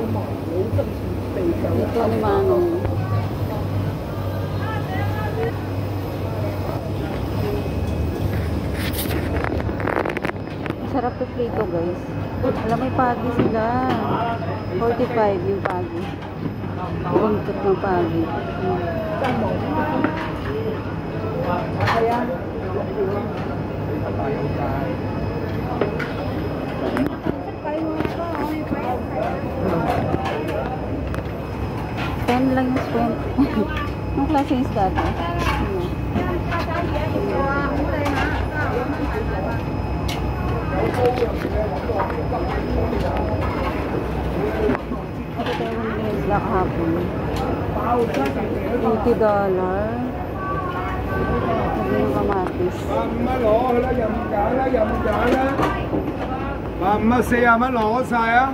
Ito ni Manong. Sarap to prito guys. Alam, may pagi sila. 45 yung pagi. Buntot ng pagi. $10 lang yung spend. Anong klase yung isda to? Ito tayo yung isda kahapon. $20. Lagyan yung kamatis. Mamma 40蚊攞晒啊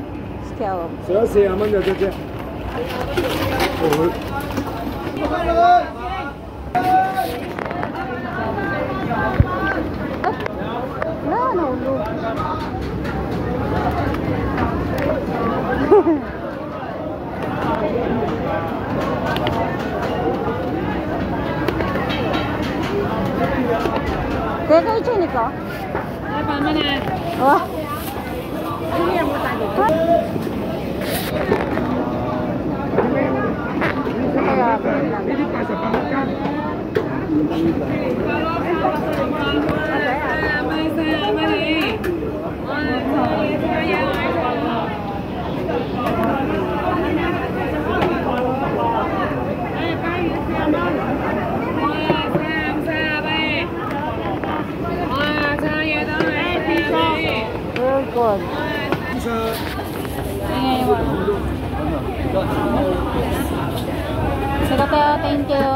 Scallop. 上咗40蚊就只只。Wala, nahulog. Teka, i-chini ko? Ay, paano na? Oh. Hindi mo tayo. Kaya, very good. Ingay mo. Sige tayo, thank you.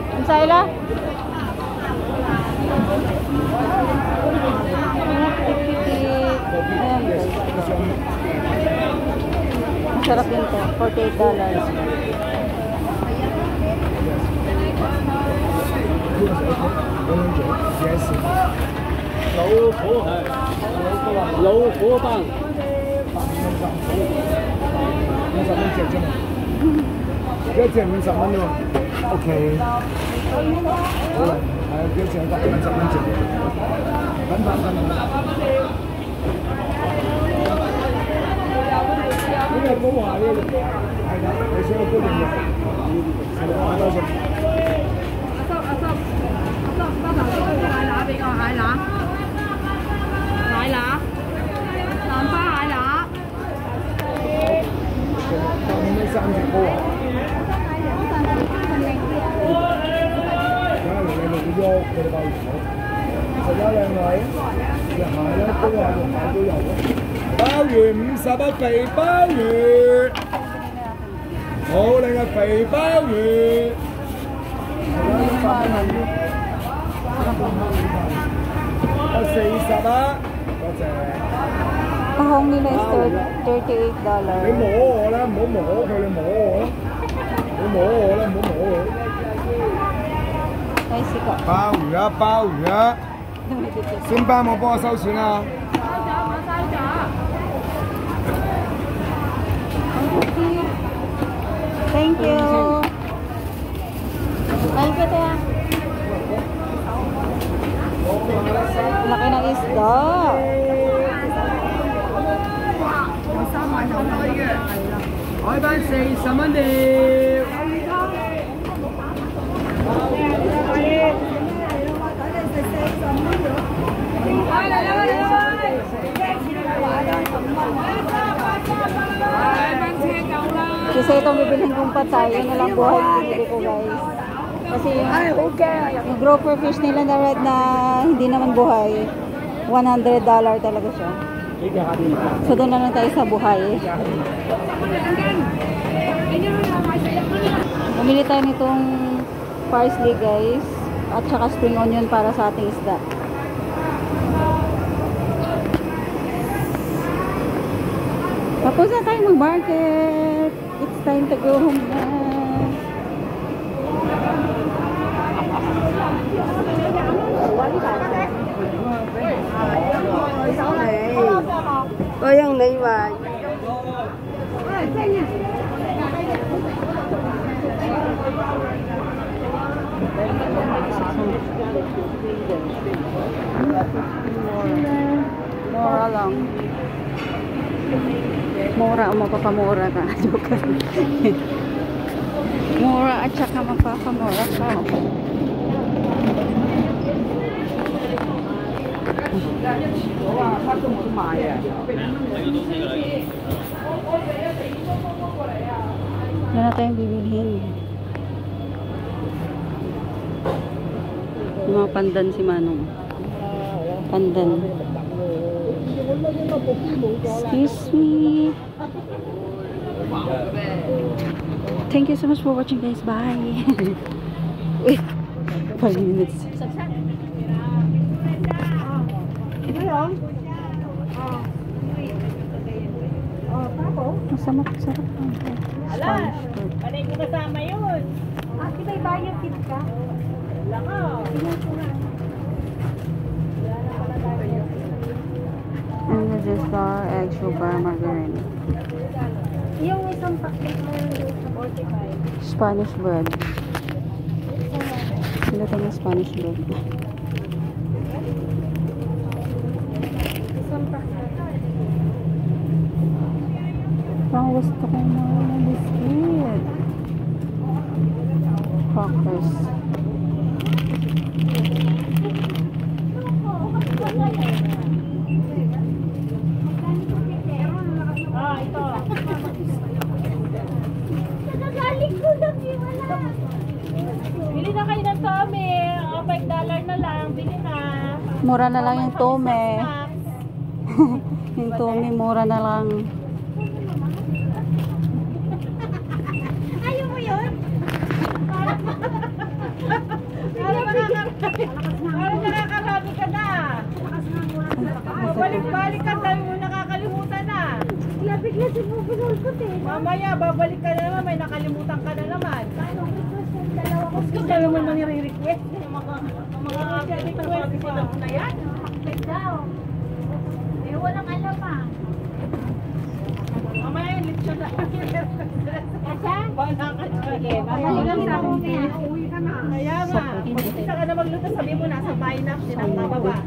Ang saila? Ayan guys. Masarap din to. $48.老火蛋，50蚊隻啫嘛，一隻50蚊啫嘛。OK， 好啦，係啊，幾隻得50蚊隻。等。呢個高華呢？係啦，你想個高定嘅？係啦，多謝。俾個蟹乸，奶乸，南花蟹乸。咁呢3隻高華。梗係你老喐，佢哋爆魚好，食啦靚女，隻蟹咧高華同蟹都有嘅。鮑魚50啊，肥鮑魚，好靚嘅肥鮑魚。40啊，多謝。Tahong nila is $38. 你摸我啦，唔好摸佢，你摸我啦。你摸我啦，唔好摸佢。Nice ko. 鮑魚啊，鮑魚啊，先班冇幫我收錢啊。Thank you. Kain ka tayo. Laki ng isda.海斑40蚊條。Kasi itong bibilhin kong patay, yun na lang buhay na binili ko guys. Kasi yung grouper fish nila na red na hindi naman buhay, $100 talaga siya. So doon na lang tayo sa buhay. Bumili tayo nitong parsley guys, at saka spring onion para sa ating isda. Tapos na tayo mag-market. It's time to go home na. Có dân đi mà Mura lang. Mura o mapapamura ka. Joke. Mura at saka mapapamura ka. Yan na tayong bibilhin. Yung mga pandan si Manong. Pandan. Excuse me. Thank you so much for watching, guys. Bye. Wait. 5 minutes. Masama ko sarap. Ala, panay ko kasama yun. Ate, may bayad kit ka? Wala ka. And this is star, egg, sugar, margarine. Yung isang packet mo yung 45. Spanish bread. Sila tayo Spanish bread. Isang packet. Parang gusto ko mga biscuit. Crackers. Ito. Nagagaling ko lang yung wala. Bili na kayo ng tome. $5 na lang. Bili na. Mura na lang yung tome. Yung tome, mura na lang. Ayaw mo yun? Parang nakakarabi ka na. Balik-balik ka, dahil mo nakakalimutan na. Bigla si Bubulol ko mamaya, babalik ka na naman, may nakalimutan ka na naman. Gusto ka naman nire-request. Mga request na yan. Pakpit daw. Eh, walang alam ah. Mamaya, litsyon na. Asa? Bala ka dyan. Babalikan sa akin. Uwi ka na. Kaya nga, pag-isa ka na magluto, sabi mo nasa bahay na, sinang bababa.